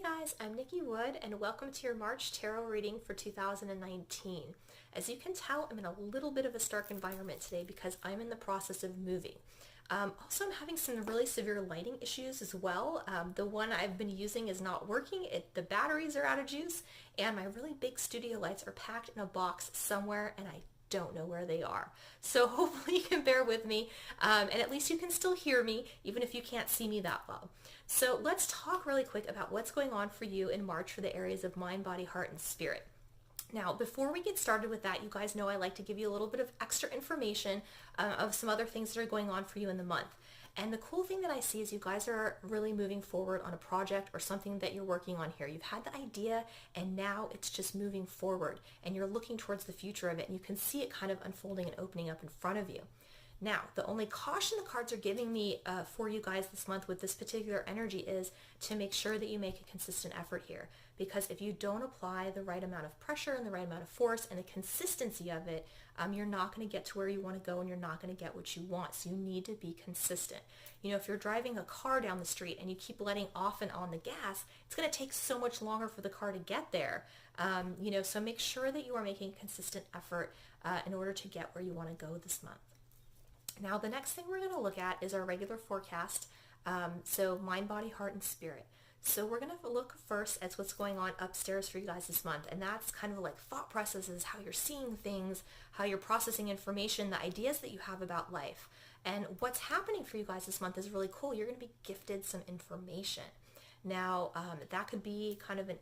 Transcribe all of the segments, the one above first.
guys, I'm Nikki Wood and welcome to your March Tarot reading for 2019. As you can tell, I'm in a little bit of a stark environment today because I'm in the process of moving. Also, I'm having some really severe lighting issues as well. The one I've been using is not working. The batteries are out of juice and my really big studio lights are packed in a box somewhere and I don't know where they are. So hopefully you can bear with me and at least you can still hear me even if you can't see me that well. So let's talk really quick about what's going on for you in March for the areas of mind, body, heart, and spirit. Now, before we get started with that, you guys know I like to give you a little bit of extra information of some other things that are going on for you in the month. And the cool thing that I see is you guys are really moving forward on a project or something that you're working on here. You've had the idea and now it's just moving forward and you're looking towards the future of it and you can see it kind of unfolding and opening up in front of you. Now, the only caution the cards are giving me for you guys this month with this particular energy is to make sure that you make a consistent effort here. Because if you don't apply the right amount of pressure and the right amount of force and the consistency of it, you're not going to get to where you want to go and you're not going to get what you want. So you need to be consistent. You know, if you're driving a car down the street and you keep letting off and on the gas, it's going to take so much longer for the car to get there. So make sure that you are making a consistent effort in order to get where you want to go this month. Now, the next thing we're going to look at is our regular forecast, so mind, body, heart, and spirit. So we're going to look first at what's going on upstairs for you guys this month, and that's kind of like thought processes, how you're seeing things, how you're processing information, the ideas that you have about life. And what's happening for you guys this month is really cool. You're going to be gifted some information. Now, that could be kind of in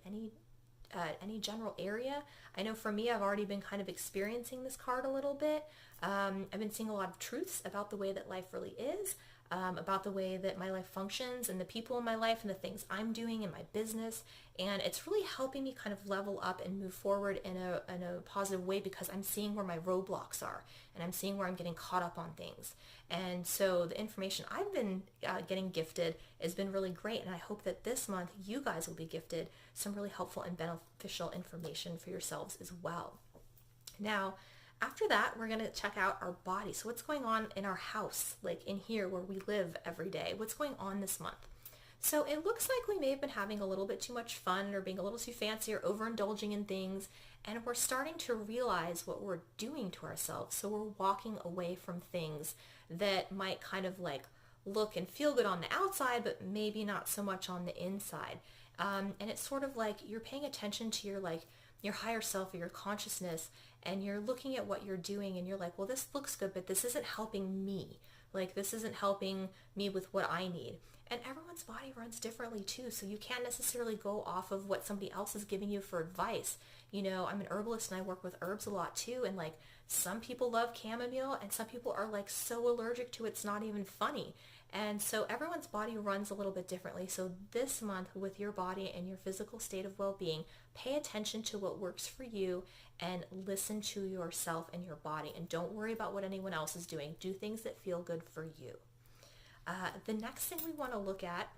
any general area. I know for me, I've already been kind of experiencing this card a little bit. I've been seeing a lot of truths about the way that life really is, about the way that my life functions and the people in my life and the things I'm doing in my business. And it's really helping me kind of level up and move forward in a positive way because I'm seeing where my roadblocks are and I'm seeing where I'm getting caught up on things. And so the information I've been getting gifted has been really great. And I hope that this month you guys will be gifted some really helpful and beneficial information for yourselves as well. Now, after that, we're going to check out our body. So what's going on in our house, like in here where we live every day? What's going on this month? So it looks like we may have been having a little bit too much fun or being a little too fancy or overindulging in things. And we're starting to realize what we're doing to ourselves. So we're walking away from things that might kind of like look and feel good on the outside, but maybe not so much on the inside. And it's sort of like you're paying attention to your higher self or your consciousness, and you're looking at what you're doing and you're like, well, this looks good, but this isn't helping me. Like, this isn't helping me with what I need. And everyone's body runs differently too, so you can't necessarily go off of what somebody else is giving you for advice. You know, I'm an herbalist and I work with herbs a lot too, and like some people love chamomile and some people are like so allergic to it, it's not even funny. And so everyone's body runs a little bit differently. So this month with your body and your physical state of well-being, pay attention to what works for you and listen to yourself and your body. And don't worry about what anyone else is doing. Do things that feel good for you. The next thing we want to look at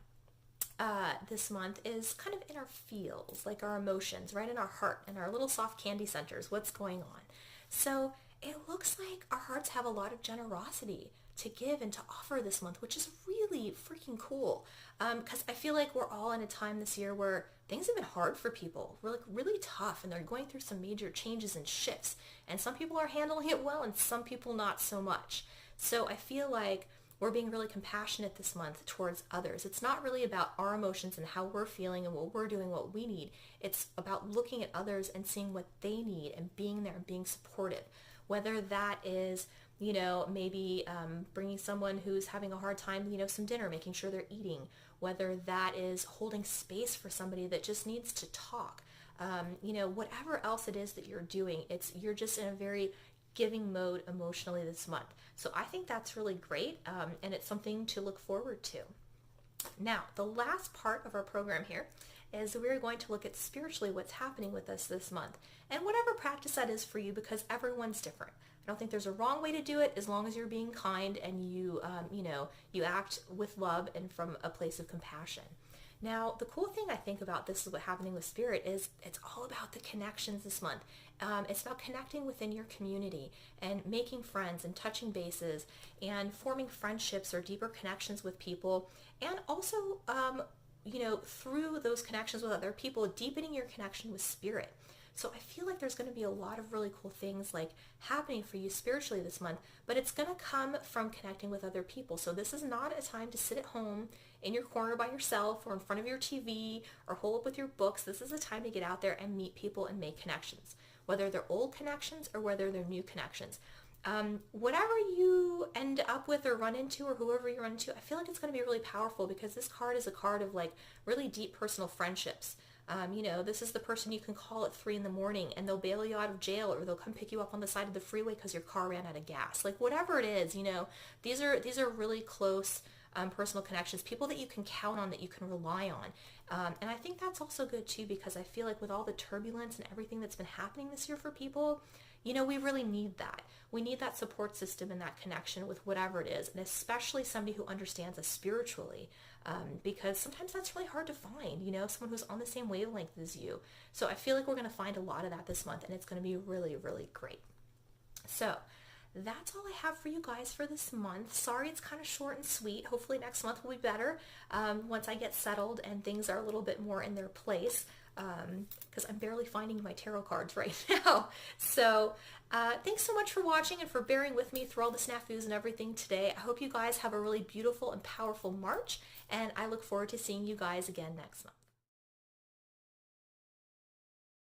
this month is kind of in our feels, like our emotions, right in our heart and our little soft candy centers. What's going on? So it looks like our hearts have a lot of generosity to give and to offer this month, which is really freaking cool. Because I feel like we're all in a time this year where things have been hard for people. We're like really tough and they're going through some major changes and shifts. And some people are handling it well and some people not so much. So I feel like we're being really compassionate this month towards others. It's not really about our emotions and how we're feeling and what we're doing, what we need. It's about looking at others and seeing what they need and being there and being supportive. Whether that is, you know, maybe bringing someone who's having a hard time, you know, some dinner, making sure they're eating. Whether that is holding space for somebody that just needs to talk. Whatever else it is that you're doing, you're just in a very giving mode emotionally this month. So I think that's really great, and it's something to look forward to. Now, the last part of our program here is we're going to look at spiritually what's happening with us this month and whatever practice that is for you, because everyone's different. I don't think there's a wrong way to do it as long as you're being kind and you act with love and from a place of compassion. Now, the cool thing I think about this is what's happening with spirit is it's all about the connections this month. It's about connecting within your community and making friends and touching bases and forming friendships or deeper connections with people, and also through those connections with other people, deepening your connection with spirit. So I feel like there's going to be a lot of really cool things like happening for you spiritually this month, but it's going to come from connecting with other people. So this is not a time to sit at home in your corner by yourself or in front of your TV or hole up with your books. This is a time to get out there and meet people and make connections, whether they're old connections or whether they're new connections. Whatever you end up with or run into or whoever you run into, I feel like it's going to be really powerful because this card is a card of like really deep personal friendships. This is the person you can call at 3 a.m. and they'll bail you out of jail, or they'll come pick you up on the side of the freeway because your car ran out of gas. Like whatever it is, these are really close personal connections, people that you can count on, that you can rely on. And I think that's also good too, because I feel like with all the turbulence and everything that's been happening this year for people, we really need that. We need that support system and that connection with whatever it is, and especially somebody who understands us spiritually, because sometimes that's really hard to find, someone who's on the same wavelength as you. So I feel like we're going to find a lot of that this month, and it's going to be really, really great. So that's all I have for you guys for this month. Sorry it's kind of short and sweet. Hopefully next month will be better once I get settled and things are a little bit more in their place, because I'm barely finding my tarot cards right now. So thanks so much for watching and for bearing with me through all the snafus and everything today. I hope you guys have a really beautiful and powerful March, and I look forward to seeing you guys again next month.